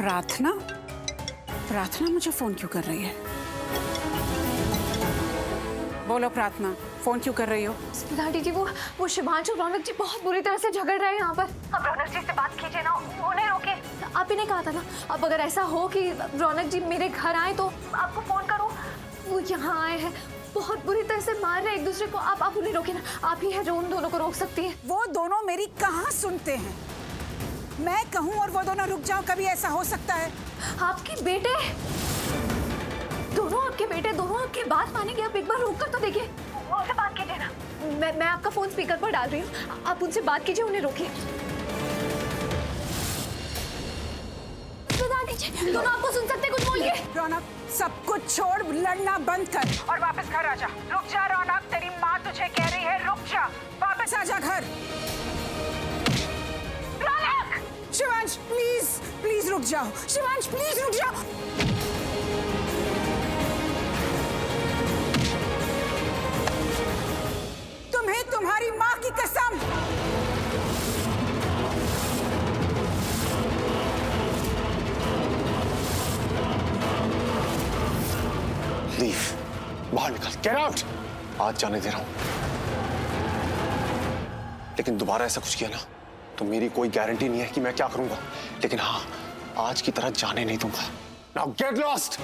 प्रार्थना? प्रार्थना मुझे फोन क्यों कर रही है? बोलो प्रार्थना, फोन क्यों कर रही हो? दादी जी, वो शिवांश और रौनक जी बहुत बुरी तरह से झगड़ रहे हैं यहाँ पर। अब रौनक जी से बात कीजिए ना, उन्हें रोके। आप ही ने कहा था ना, अब अगर ऐसा हो कि रौनक जी मेरे घर आए तो आपको फोन करो। वो यहाँ आए हैं, बहुत बुरी तरह से मार रहे हैं एक दूसरे को। आप उन्हें रोके ना, आप ही है जो उन दोनों को रोक सकती है। वो दोनों मेरी कहाँ सुनते हैं? मैं कहूँ और वो दोनों रुक जाओ, कभी ऐसा हो सकता है? आपके बेटे, दोनों आपके बेटे, दोनों आपकी बात मानेंगे। आप एक बार रोक कर तो देखिए, उनसे बात कीजिए ना। मैं आपका फोन स्पीकर पर डाल रही हूँ, आप उनसे बात कीजिए, उन्हें रोकिए। दोनों आपको सुन सकते, कुछ बोलिए। रौनक, सब कुछ छोड़, लड़ना बंद कर और वापस घर आ जा। रुक जा रौनक, तेरी माँ तुझे कह रही है रुक जा, वापस आ जा घर। रौनक! शिवांश प्लीज, प्लीज रुक जाओ। शिवांश प्लीज रुक जाओ। तुम्हें तुम्हारी माँ की कसम। लीव, बाहर निकल, गेट आउट। आज जाने दे रहा हूं, लेकिन दोबारा ऐसा कुछ किया ना तो मेरी कोई गारंटी नहीं है कि मैं क्या करूंगा, लेकिन हाँ, आज की तरह जाने नहीं दूंगा। Now get lost.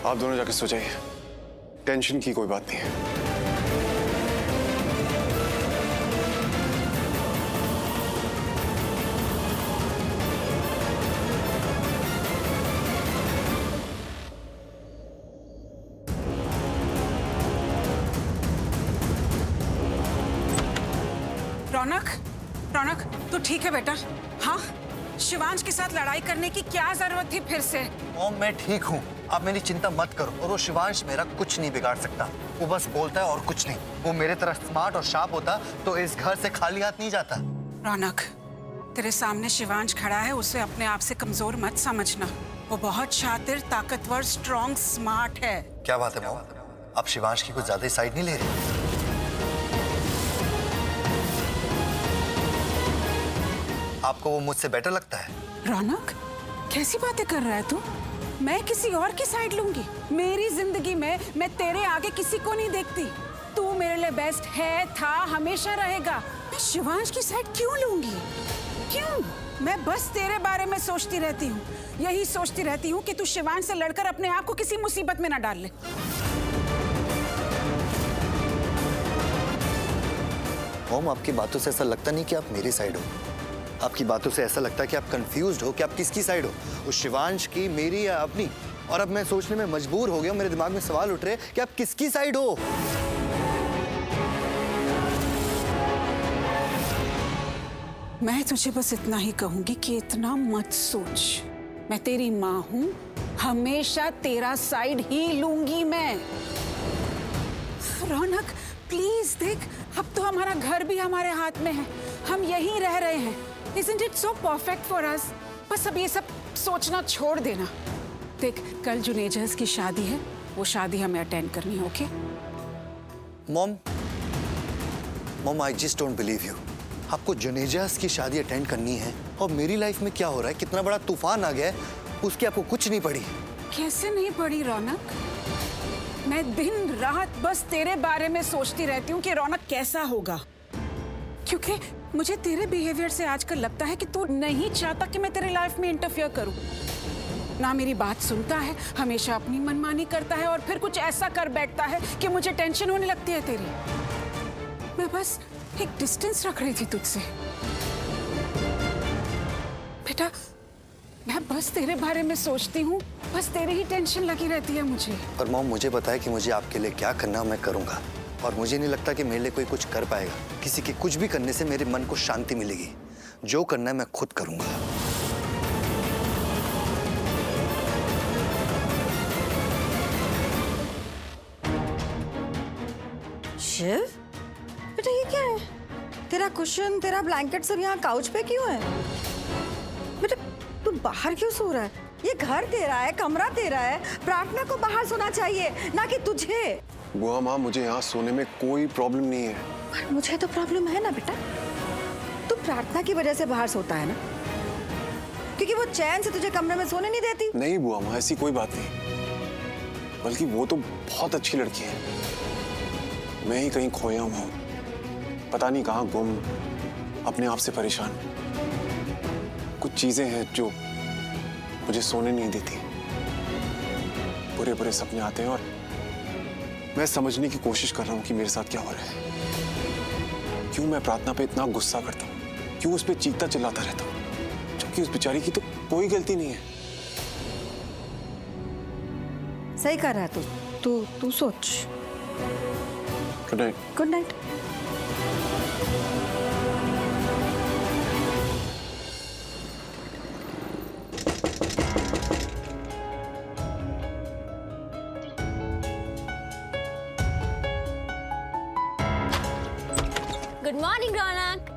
आप दोनों जाके सो जाइए, टेंशन की कोई बात नहीं है। रौनक, रौनक तू ठीक है बेटा? हाँ, शिवांश के साथ लड़ाई करने की क्या जरूरत थी फिर से? मॉम, मैं ठीक हूँ, आप मेरी चिंता मत करो। और वो शिवांश मेरा कुछ नहीं बिगाड़ सकता, वो बस बोलता है और कुछ नहीं। वो मेरे तरह स्मार्ट और शार्प होता तो इस घर से खाली हाथ नहीं जाता। रौनक, तेरे सामने शिवांश खड़ा है, उसे अपने आप से कमजोर मत समझना। वो बहुत शातिर, ताकतवर, स्ट्रॉन्ग, स्मार्ट है। क्या बात है मॉम, आप शिवांश की कुछ ज्यादा ही साइड नहीं ले रहे? आपको वो मुझसे बेटर लगता है? रौनक, कैसी बातें कर रहा है तू? मैं किसी और की साइड लूंगी? मेरी जिंदगी में मैं तेरे आगे किसी को नहीं देखती। तू मेरे लिए बेस्ट है, था, हमेशा रहेगा। मैं शिवांश की साइड क्यों लूंगी? क्यों? मैं बस तेरे बारे में सोचती रहती हूँ, यही सोचती रहती हूँ कि तू शिवांश से लड़कर अपने आप को किसी मुसीबत में न डाल ले। मॉम, आपकी बातों से ऐसा लगता नहीं कि आप मेरी साइड हो। आपकी बातों से ऐसा लगता है कि आप कंफ्यूज्ड हो कि आप किसकी साइड हो, उस शिवांश की, मेरी या अपनी। और अब मैं सोचने में मजबूर हो गया हूं, मेरे दिमाग में सवाल उठ रहे हैं कि आप किसकी साइड हो। मैं तुझे बस इतना ही कहूंगी कि इतना मत सोच। मैं तेरी माँ हूं, हमेशा तेरा साइड ही लूंगी मैं। रौनक प्लीज देख, अब तो हमारा घर भी हमारे हाथ में है, हम यहीं रह रहे हैं। Isn't it so perfect for us? बस अब ये सब सोचना छोड़ देना। देख, कल जुनेजहस की शादी है, वो शादी हमें अटेंड करनी है, okay? Mom, I just don't believe you. आपको जुनेजहस की शादी अटेंड करनी है और मेरी लाइफ में क्या हो रहा है? कितना बड़ा तूफान आ गया है, उसकी आपको कुछ नहीं पड़ी। कैसे नहीं पड़ी रौनक? मैं दिन रात बस तेरे बारे में सोचती रहती हूँ कि रौनक कैसा होगा, क्योंकि मुझे तेरे बिहेवियर से आजकल लगता है कि तू नहीं चाहता कि मैं तेरे लाइफ में इंटरफेयर करूं। ना मेरी बात सुनता है, हमेशा अपनी मनमानी करता है और फिर कुछ ऐसा कर बैठता है कि मुझे टेंशन होने लगती है तेरी। मैं बस एक डिस्टेंस रख रही थी तुझसे। बेटा, मैं बस तेरे बारे में सोचती हूँ, बस तेरी ही टेंशन लगी रहती है मुझे। पर मॉम, मुझे बताए कि मुझे आपके लिए क्या करना मैं करूँगा, और मुझे नहीं लगता कि मेरे लिए कोई कुछ कर पाएगा। किसी के कुछ भी करने से मेरे मन को शांति मिलेगी। जो करना है मैं खुद करूँगा। शिव, बेटा ये क्या है? तेरा कुशन, तेरा ब्लैंकेट सब यहाँ काउच पे क्यों है? बेटा तू बाहर क्यों सो रहा है? ये घर तेरा है, कमरा तेरा है। प्रार्थना को बाहर सोना चाहिए, ना कि तुझे। बुआ माँ, मुझे यहाँ सोने में कोई प्रॉब्लम नहीं है। पर मुझे तो प्रॉब्लम है ना बेटा। तू प्रार्थना की वजह से बाहर सोता है ना, क्योंकि वो चैन से तुझे कमरे में सोने नहीं देती। नहीं बुआ माँ, ऐसी कोई बात नहीं, बल्कि वो तो बहुत अच्छी लड़की है। मैं ही कहीं खोया हुआ हूँ, पता नहीं कहाँ गुम, अपने आप से परेशान। कुछ चीजें हैं जो मुझे सोने नहीं देती। बुरे बुरे सपने आते हैं और मैं समझने की कोशिश कर रहा हूँ कि मेरे साथ क्या हो रहा है। क्यों मैं प्रार्थना पे इतना गुस्सा करता हूँ, क्यों उस पे चीखता चिल्लाता रहता हूँ, जबकि उस बेचारी की तो कोई गलती नहीं है। सही कर रहा है तू सोच। Good night. Good night. Good morning Raunak.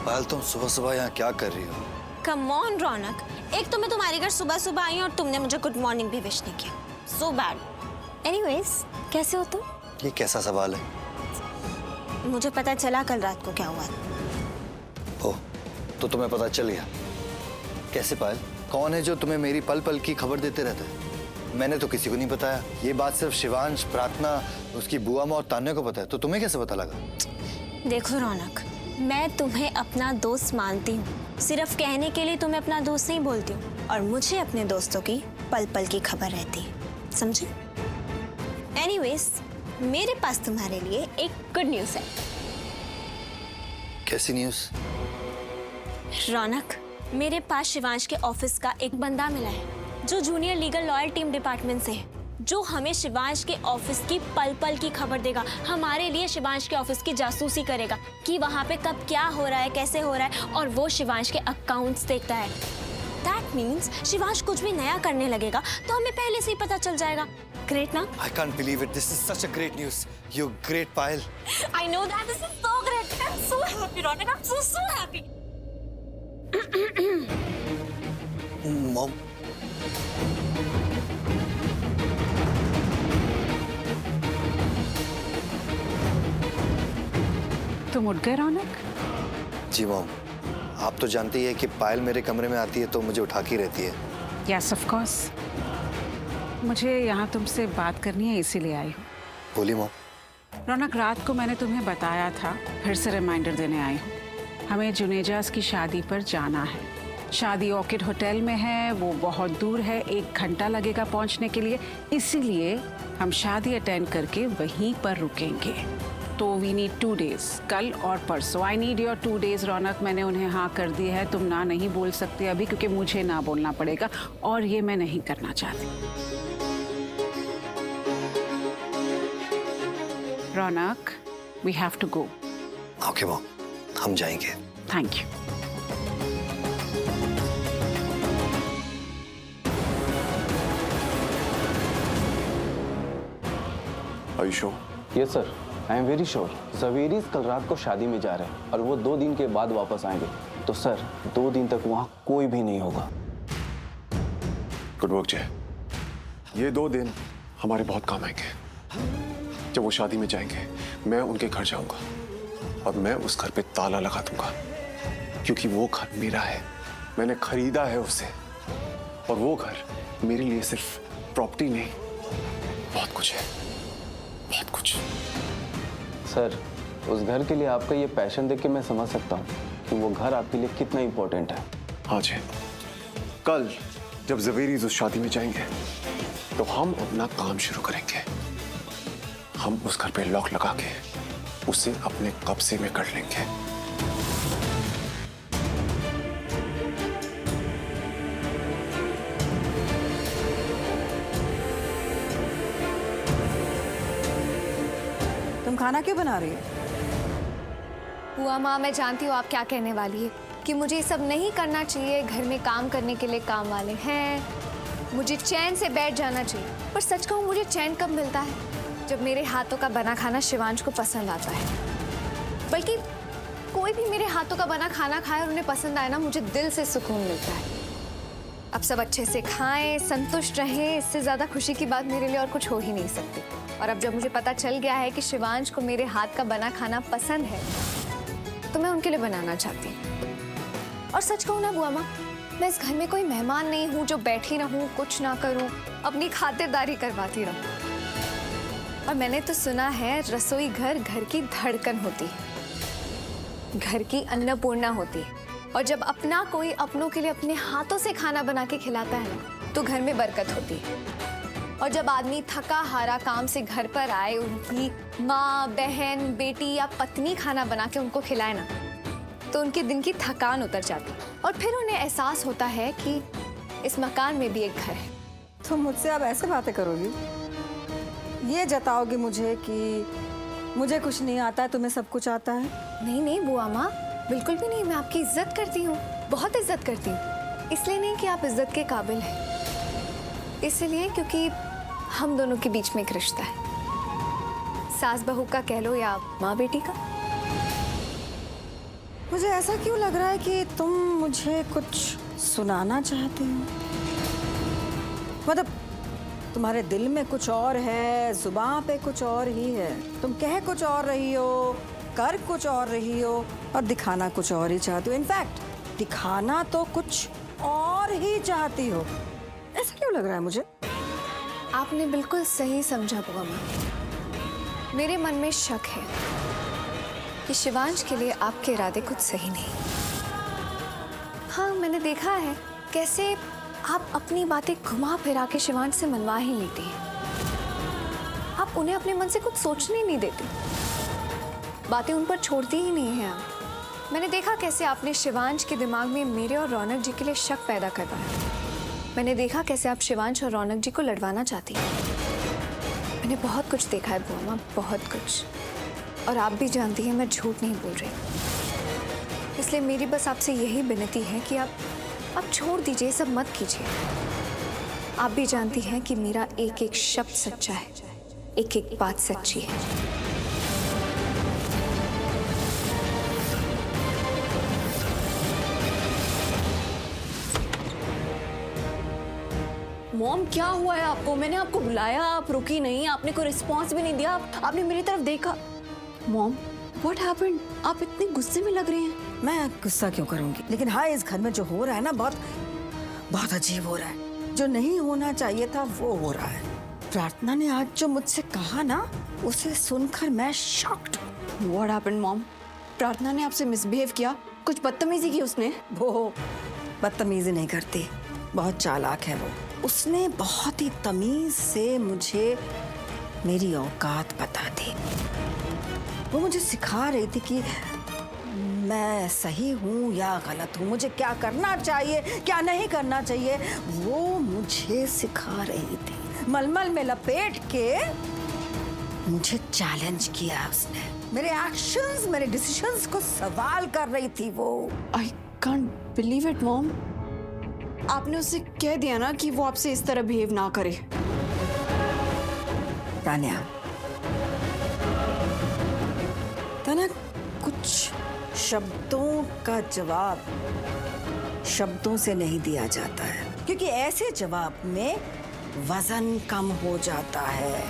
Payal, तुम सुबह सुबह यहाँ क्या कर रही हो? कम ऑन रौनक, एक तो मैं तुम्हारे घर सुबह सुबह आई और तुमने मुझे गुड मॉर्निंग भी विश नहीं किया। So bad. एनीवेज, कैसे हो तुम? ये कैसा सवाल है? मुझे पता चला कल रात को क्या हुआ। ओह, तो तुम्हें पता चल गया? कैसे पायल? कौन है जो तुम्हें मेरी पल पल की खबर देते रहता है? मैंने तो किसी को नहीं बताया। ये बात सिर्फ शिवांश, प्रार्थना, उसकी बुआ माँ और तान्या को पता है। तो तुम्हें कैसे पता लगा? देखो रौनक, मैं तुम्हें अपना दोस्त मानती हूँ, सिर्फ कहने के लिए तुम्हें अपना दोस्त नहीं बोलती हूँ, और मुझे अपने दोस्तों की पल पल की खबर रहती है, समझे? एनीवेज, मेरे पास तुम्हारे लिए एक गुड न्यूज़ है। कैसी न्यूज़? रौनक, मेरे पास शिवांश के ऑफिस का एक बंदा मिला है जो junior legal lawyer team department से है, जो हमें शिवांश के ऑफिस की पल पल की खबर देगा। हमारे लिए शिवांश के ऑफिस की जासूसी करेगा कि वहाँ पे कब क्या हो रहा है, कैसे हो रहा है, और वो शिवांश के अकाउंट्स देखता है। That means शिवांश कुछ भी नया करने लगेगा तो हमें पहले से ही पता चल जाएगा। Great ना? I can't believe it. This is such a great news. You're great, Payal. I know that. This is so great. I'm so happy, Ronak. I'm so happy. Mom. तुम उठ गए रौनक? जी मॉम, आप तो जानती है कि पायल मेरे कमरे में आती है तो मुझे उठा के रहती है। Yes of course. मुझे यहाँ तुमसे बात करनी है, इसीलिए आई हूँ। बोली मॉम। रौनक, रात को मैंने तुम्हें बताया था, फिर से रिमाइंडर देने आई हूँ। हमें जुनेजास की शादी पर जाना है। शादी ऑर्किड होटल में है, वो बहुत दूर है, 1 घंटा लगेगा पहुँचने के लिए। इसीलिए हम शादी अटेंड करके वहीं पर रुकेंगे। तो वी नीड 2 days, कल और परसों। आई नीड योर 2 days रौनक। मैंने उन्हें हाँ कर दी है, तुम ना नहीं बोल सकते अभी, क्योंकि मुझे ना बोलना पड़ेगा और ये मैं नहीं करना चाहती। Raunak, we have to go. Okay mom, हम जाएंगे। Thank you. Are you sure? Yes sir, I am very sure. जवेरीज कल रात को शादी में जा रहे हैं और वो 2 दिन के बाद वापस आएंगे। तो सर, 2 दिन तक वहाँ कोई भी नहीं होगा। गुड वर्क जय। ये 2 दिन हमारे बहुत काम आएंगे। जब वो शादी में जाएंगे, मैं उनके घर जाऊंगा और मैं उस घर पे ताला लगा दूंगा, क्योंकि वो घर मेरा है, मैंने खरीदा है उसे। और वो घर मेरे लिए सिर्फ प्रॉपर्टी नहीं, बहुत कुछ है, बहुत कुछ। सर, उस घर के लिए आपका ये पैशन देख के मैं समझ सकता हूँ कि वो घर आपके लिए कितना इम्पोर्टेंट है। हाँ जय, कल जब जवेरीज उस शादी में जाएंगे तो हम अपना काम शुरू करेंगे। हम उस घर पे लॉक लगा के उसे अपने कब्जे में कर लेंगे। तुम खाना क्यों बना रही हो? हुआ माँ, मैं जानती हूँ आप क्या कहने वाली है कि मुझे ये सब नहीं करना चाहिए, घर में काम करने के लिए काम वाले हैं, मुझे चैन से बैठ जाना चाहिए। पर सच कहूँ, मुझे चैन कब मिलता है? जब मेरे हाथों का बना खाना शिवांश को पसंद आता है। बल्कि कोई भी मेरे हाथों का बना खाना खाए और उन्हें पसंद आए ना, मुझे दिल से सुकून मिलता है। अब सब अच्छे से खाएं, संतुष्ट रहें, इससे ज़्यादा खुशी की बात मेरे लिए और कुछ हो ही नहीं सकती। और अब जब मुझे पता चल गया है कि शिवांश को मेरे हाथ का बना खाना पसंद है, तो मैं उनके लिए बनाना चाहती हूँ। और सच कहूँ ना बुआ माँ, मैं इस घर में कोई मेहमान नहीं हूँ जो बैठी रहूँ, कुछ ना करूँ, अपनी खातिरदारी करवाती रहूँ। और मैंने तो सुना है रसोई घर घर की धड़कन होती है, घर की अन्नपूर्णा होती है। और जब अपना कोई अपनों के लिए अपने हाथों से खाना बना के खिलाता है ना, तो घर में बरकत होती है। और जब आदमी थका हारा काम से घर पर आए, उनकी माँ, बहन, बेटी या पत्नी खाना बना के उनको खिलाए ना, तो उनके दिन की थकान उतर जाती है और फिर उन्हें एहसास होता है कि इस मकान में भी एक घर है। तुम मुझसे अब ऐसे बातें करोगी? ये जताओगे मुझे कि मुझे कुछ नहीं आता है, तुम्हें सब कुछ आता है? नहीं नहीं बुआ माँ, बिल्कुल भी नहीं। मैं आपकी इज्जत करती हूँ, बहुत इज्जत करती हूँ। इसलिए नहीं कि आप इज्जत के काबिल हैं, इसलिए क्योंकि हम दोनों के बीच में एक रिश्ता है, सास बहू का कह लो या माँ बेटी का। मुझे ऐसा क्यों लग रहा है कि तुम मुझे कुछ सुनाना चाहती हो? मतलब तुम्हारे दिल में कुछ और है, जुबान पे कुछ और ही है। तुम कह कुछ और रही हो, कर कुछ और रही हो और दिखाना कुछ और ही चाहती हो। इनफैक्ट दिखाना तो कुछ और ही चाहती हो। ऐसा क्यों लग रहा है मुझे? आपने बिल्कुल सही समझा बुआ माँ। मेरे मन में शक है कि शिवांश के लिए आपके इरादे कुछ सही नहीं। हाँ, मैंने देखा है कैसे आप अपनी बातें घुमा फिरा के शिवांश से मनवा ही लेती हैं। आप उन्हें अपने मन से कुछ सोचने नहीं देती, बातें उन पर छोड़ती ही नहीं हैं आप। मैंने देखा कैसे आपने शिवांश के दिमाग में मेरे और रौनक जी के लिए शक पैदा करवाया। मैंने देखा कैसे आप शिवांश और रौनक जी को लड़वाना चाहती हैं। मैंने बहुत कुछ देखा है बुआ माँ, बहुत कुछ। और आप भी जानती हैं मैं झूठ नहीं बोल रही। इसलिए मेरी बस आपसे यही विनती है कि आप छोड़ दीजिए, सब मत कीजिए। आप भी जानती हैं कि मेरा एक एक शब्द सच्चा है, एक एक बात सच्ची है। मॉम, क्या हुआ है आपको? मैंने आपको बुलाया, आप रुकी नहीं, आपने कोई रिस्पॉन्स भी नहीं दिया, आपने मेरी तरफ देखा। Mom, what happened? आप इतने गुस्से में लग रहे हैं। मैं गुस्सा क्यों करूंगी? लेकिन हाँ, इस घर में जो हो रहा है ना, बहुत बहुत अजीब हो रहा है। जो नहीं होना चाहिए था वो हो रहा है। प्रार्थना ने आज जो मुझसे कहा ना, उसे सुनकर मैं शॉक्ड हूँ। What happened mom? प्रार्थना ने आपसे मिसबिहेव किया? कुछ बदतमीजी की उसने? वो बदतमीजी नहीं करती, बहुत चालाक है वो। उसने बहुत ही तमीज से मुझे मेरी औकात बता दी। वो मुझे सिखा रही थी कि मैं सही हूँ या गलत हूँ, मुझे क्या करना चाहिए, क्या नहीं करना चाहिए, वो मुझे सिखा रही थी। मलमल में लपेट के मुझे चैलेंज किया उसने। मेरे एक्शंस, मेरे डिसीजंस को सवाल कर रही थी वो। I can't believe it mom. आपने उससे कह दिया ना कि वो आपसे इस तरह बिहेव ना करे। तान्या, कुछ शब्दों का जवाब शब्दों से नहीं दिया जाता है, क्योंकि ऐसे जवाब में वजन कम हो जाता है,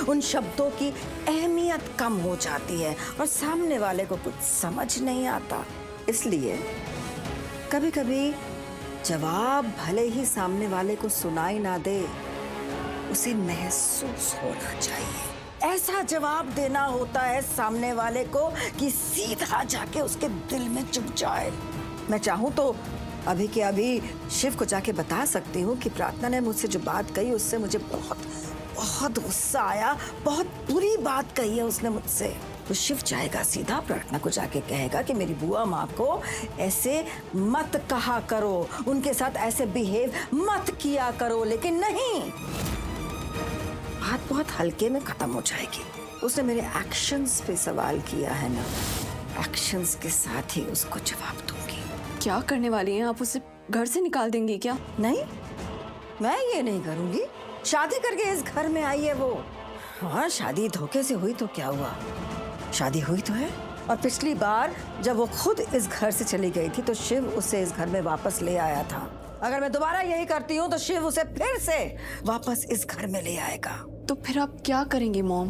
उन शब्दों की अहमियत कम हो जाती है और सामने वाले को कुछ समझ नहीं आता। इसलिए कभी कभी जवाब भले ही सामने वाले को सुनाई ना दे, उसे महसूस होना चाहिए। ऐसा जवाब देना होता है सामने वाले को कि सीधा जाके उसके दिल में चुभ जाए। मैं चाहूं तो अभी के अभी शिव को जाके बता सकती हूँ कि प्रार्थना ने मुझसे जो बात कही उससे मुझे बहुत बहुत गुस्सा आया, बहुत बुरी बात कही है उसने मुझसे। तो शिव जाएगा सीधा प्रार्थना को जाके कहेगा कि मेरी बुआ माँ को ऐसे मत कहा करो, उनके साथ ऐसे बिहेव मत किया करो। लेकिन नहीं, बात बहुत हल्के में खत्म हो जाएगी। उसने मेरे एक्शंस पे सवाल किया है ना, एक्शंस के साथ ही उसको जवाब दूंगी। क्या करने वाली हैं आप? उसे घर से निकाल देंगी क्या? नहीं, मैं ये नहीं करूंगी। शादी करके इस घर में आई है वो। हाँ, शादी धोखे से हुई तो क्या हुआ, शादी हुई तो है। और पिछली बार जब वो खुद इस घर से चली गई थी तो शिव उसे इस घर में वापस ले आया था। अगर मैं दोबारा यही करती हूँ तो शिव उसे फिर से वापस इस घर में ले आएगा। तो फिर आप क्या करेंगे मॉम?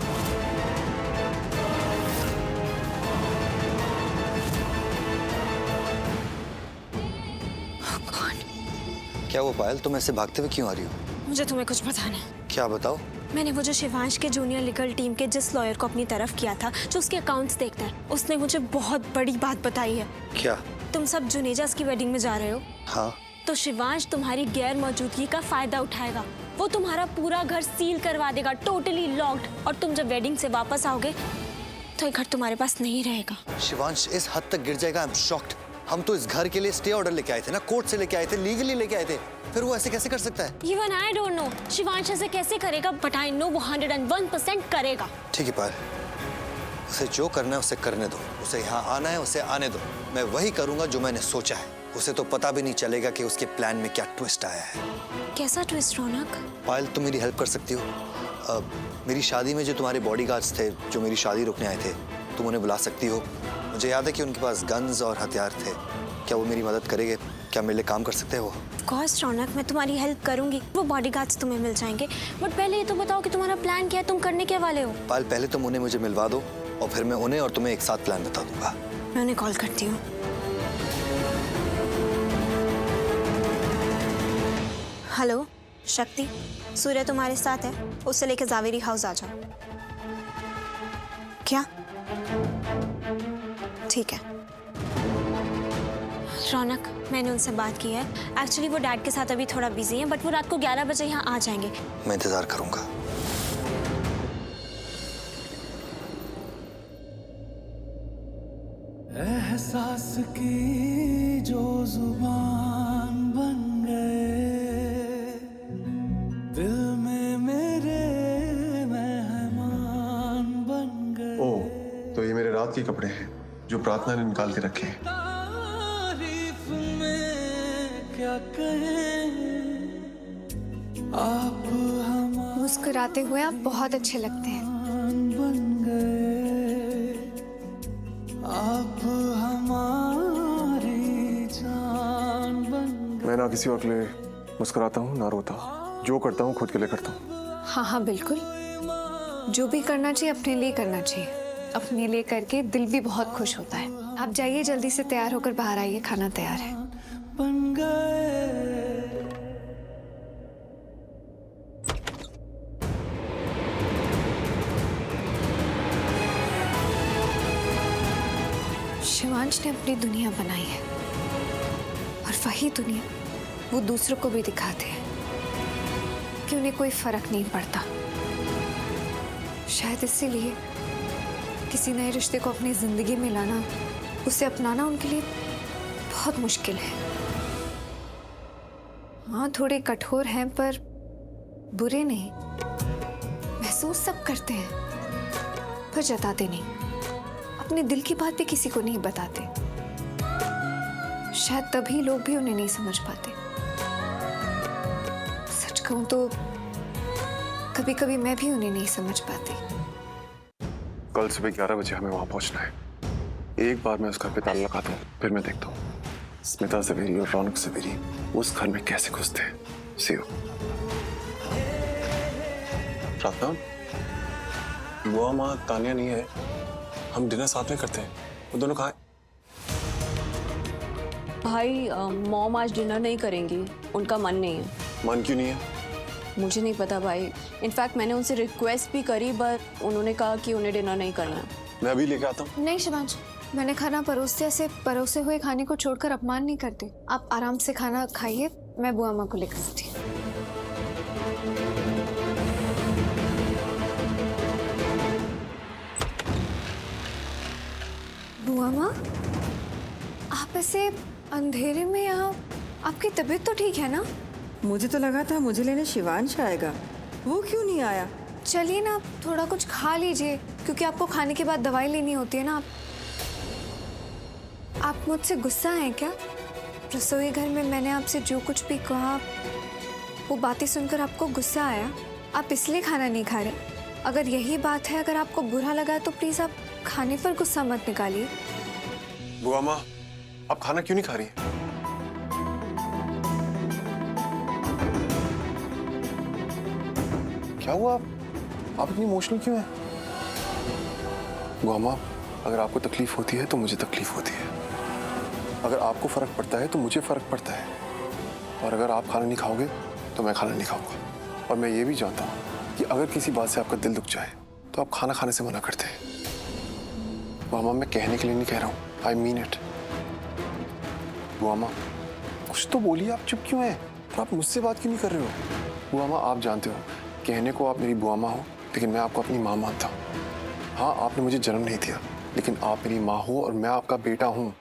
क्या वो पायल, तुम ऐसे भागते हुए क्यों आ रही हो? मुझे तुम्हें कुछ बताना है। क्या बताओ? मैंने वो जो शिवांश के जूनियर लीगल टीम के जिस लॉयर को अपनी तरफ किया था, जो उसके अकाउंट्स देखता है, उसने मुझे बहुत बड़ी बात बताई है। क्या? तुम सब जुनेजास की वेडिंग में जा रहे हो। हाँ। तो शिवांश तुम्हारी गैर मौजूदगी का फायदा उठाएगा। वो तुम्हारा पूरा घर सील करवा देगा, टोटली लॉक्ड। और तुम जब वेडिंग से वापस आओगे तो ये घर तुम्हारे पास नहीं रहेगा। शिवांश इस हद तक गिर जाएगा? I am shocked. हम तो इस घर के लिए स्टे ऑर्डर लेके आए थे ना, कोर्ट से लेके आए थे, लीगली लेके आए थे। फिर वो ऐसे कैसे कर सकता है? Even I don't know Shivansh ऐसे कैसे करेगा, बट आई नो वो 101% करेगा। ठीक है पायल, उसे जो करना है उसे करने दो। उसे यहाँ आना है, उसे आने दो। मैं वही करूंगा जो मैंने सोचा है। उसे तो पता भी नहीं चलेगा कि उसके प्लान में क्या ट्विस्ट आया है। कैसा ट्विस्ट रौनक? पायल, तुम मेरी हेल्प कर सकती हो? मेरी शादी में जो तुम्हारे बॉडीगार्ड्स थे, जो मेरी शादी रोकने आए थे, तुम उन्हें बुला सकती हो? मुझे याद है कि उनके पास गन्स और हथियार थे। क्या वो मेरी मदद करेंगे? क्या मेरे लिए काम कर सकते हैं वो? ऑफ कोर्स रौनक, मैं तुम्हारी हेल्प करूंगी। वो बॉडीगार्ड्स तुम्हें मिल जाएंगे। बट पहले ये तो बताओ कि तुम्हारा प्लान क्या है, तुम करने के वाले हो? पायल, पहले तुम उन्हें मुझे मिलवा दो और फिर मैं उन्हें और तुम्हें एक साथ प्लान बता दूंगा। मैं उन्हें कॉल करती हूँ। हेलो शक्ति, सूर्य तुम्हारे साथ है, उससे लेके जावेरी हाउस आ जाओ। क्या? ठीक है रौनक, मैंने उनसे बात की है। एक्चुअली वो डैड के साथ अभी थोड़ा बिजी हैं, बट वो रात को 11 बजे यहाँ आ जाएंगे। मैं इंतजार करूंगा। एहसास की जो जुबान बन गए, दिल में मेरे मेहमान बन गए। ओह, तो ये मेरे रात के कपड़े हैं जो प्रार्थना ने निकाल के रखे हैं। तारीफ में क्या कहें, आप हमारे मुस्कुराते हुए आप बहुत अच्छे लगते हैं। बन गए, आप हमारी जान बन गए। मैं ना किसी और के लिए मुस्कुराता हूँ ना रोता हूँ। जो करता हूँ खुद के लिए करता हूँ। हाँ हाँ बिल्कुल, जो भी करना चाहिए अपने लिए करना चाहिए। अपने लिए करके दिल भी बहुत खुश होता है। आप जाइए, जल्दी से तैयार होकर बाहर आइए, खाना तैयार है। बन गए। शिवांश ने अपनी दुनिया बनाई है और वही दुनिया वो दूसरों को भी दिखाते हैं कि उन्हें कोई फर्क नहीं पड़ता। शायद इसीलिए किसी नए रिश्ते को अपनी जिंदगी में लाना, उसे अपनाना उनके लिए बहुत मुश्किल है। हाँ, थोड़े कठोर हैं पर बुरे नहीं। महसूस सब करते हैं पर जताते नहीं। अपने दिल की बात भी किसी को नहीं बताते। शायद तभी लोग भी उन्हें नहीं समझ पाते। सच कहूं तो कभी कभी मैं भी उन्हें नहीं समझ पाती। कल सुबह 11 बजे हमें वहां पहुंचना है। एक बार मैं उस घर पे ताला लगाता हूँ, फिर मैं देखता हूँ स्मिता जवेरी और रौनक जवेरी उस घर में कैसे घुसते हैं। See you। प्रार्थना, बुआ माँ तानिया नहीं है, हम डिनर साथ में करते हैं। वो दोनों कहाँ हैं? भाई मॉम आज डिनर नहीं करेंगी, उनका मन नहीं है। मन क्यों नहीं है? मुझे नहीं पता भाई। इनफैक्ट मैंने उनसे रिक्वेस्ट भी करी, बट उन्होंने कहा कि उन्हें डिनर नहीं करना है। मैं अभी लेके आता हूँ। नहीं शिवांश, मैंने खाना परोसते ऐसे परोसे हुए खाने को छोड़कर अपमान नहीं करते। आप आराम से खाना खाइए, मैं बुआ माँ को लेकर आती हूँ। बुआ माँ, आप ऐसे अंधेरे में यहाँ, आपकी तबीयत तो ठीक है ना? मुझे तो लगा था मुझे लेने शिवांश आएगा, वो क्यों नहीं आया? चलिए ना, थोड़ा कुछ खा लीजिए, क्योंकि आपको खाने के बाद दवाई लेनी होती है ना। आप मुझसे गुस्सा हैं क्या? रसोई घर में मैंने आपसे जो कुछ भी कहा, वो बातें सुनकर आपको गुस्सा आया? आप इसलिए खाना नहीं खा रहे? अगर यही बात है, अगर आपको बुरा लगा तो प्लीज आप खाने पर गुस्सा मत निकालिए। बुआ माँ, आप खाना क्यों नहीं खा रही हैं? क्या हुआ? आप इतनी इमोशनल क्यों हैं? बुआ माँ, अगर आपको तकलीफ होती है तो मुझे तकलीफ होती है। अगर आपको फर्क पड़ता है तो मुझे फर्क पड़ता है। और अगर आप खाना नहीं खाओगे तो मैं खाना नहीं खाऊंगा। और मैं ये भी जानता हूँ कि अगर किसी बात से आपका दिल दुख जाए तो आप खाना खाने से मना करते हैं। बुआ माँ, मैं कहने के लिए नहीं कह रहा हूँ, आई मीन इट। बुआ माँ, कुछ तो बोलिए, आप चुप क्यों हैं? और आप मुझसे बात क्यों नहीं कर रहे हो? बुआ माँ, आप जानते हो, कहने को आप मेरी बुआ माँ हो, लेकिन मैं आपको अपनी माँ मानता हूँ। हाँ, आपने मुझे जन्म नहीं दिया, लेकिन आप मेरी माँ हो और मैं आपका बेटा हूँ।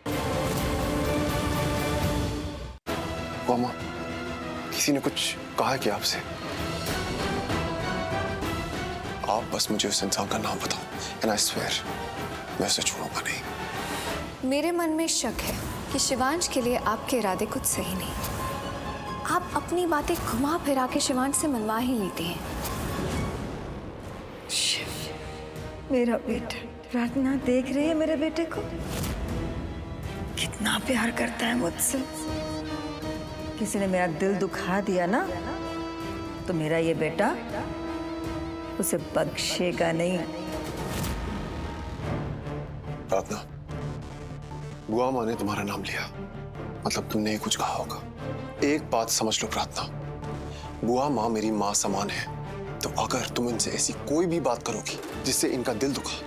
बुआ माँ, किसी ने कुछ कहा है क्या आपसे? आप बस मुझे उस इंसान का नाम बताओ, एंड आई स्वेयर मैं उसे छोड़ूंगा नहीं। मेरे मन में शक है कि शिवांश के लिए आपके इरादे कुछ सही नहीं। आप अपनी बातें घुमा फिरा के शिवांश से मनवा ही लेते हैं। मेरा बेटा, प्रार्थना देख रही है मेरे बेटे को, कितना प्यार करता है मुझसे। किसी ने मेरा दिल दुखा दिया ना, तो मेरा ये बेटा उसे बख्शेगा नहीं। प्रार्थना, बुआ माँ ने तुम्हारा नाम लिया, मतलब तुमने कुछ कहा होगा। एक बात समझ लो प्रार्थना, बुआ माँ मेरी माँ समान है, तो अगर तुम इनसे ऐसी कोई भी बात करोगी जिससे इनका दिल दुखा,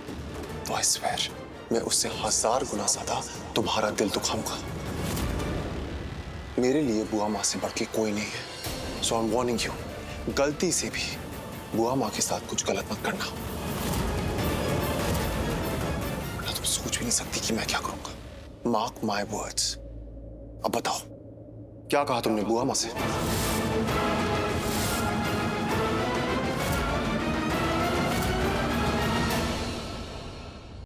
तो आई स्वेयर मैं उससे 1000 गुना ज्यादा तुम्हारा दिल दुखाऊंगा। मेरे लिए बुआ माँ से बढ़ के कोई नहीं है। सो आई एम वार्निंग यू, गलती से भी बुआ माँ के साथ कुछ गलत मत करना, वरना तुम सोच भी नहीं सकती कि मैं क्या करूंगा। Mark my words. अब बताओ, क्या कहा तुमने बुआ माँ से?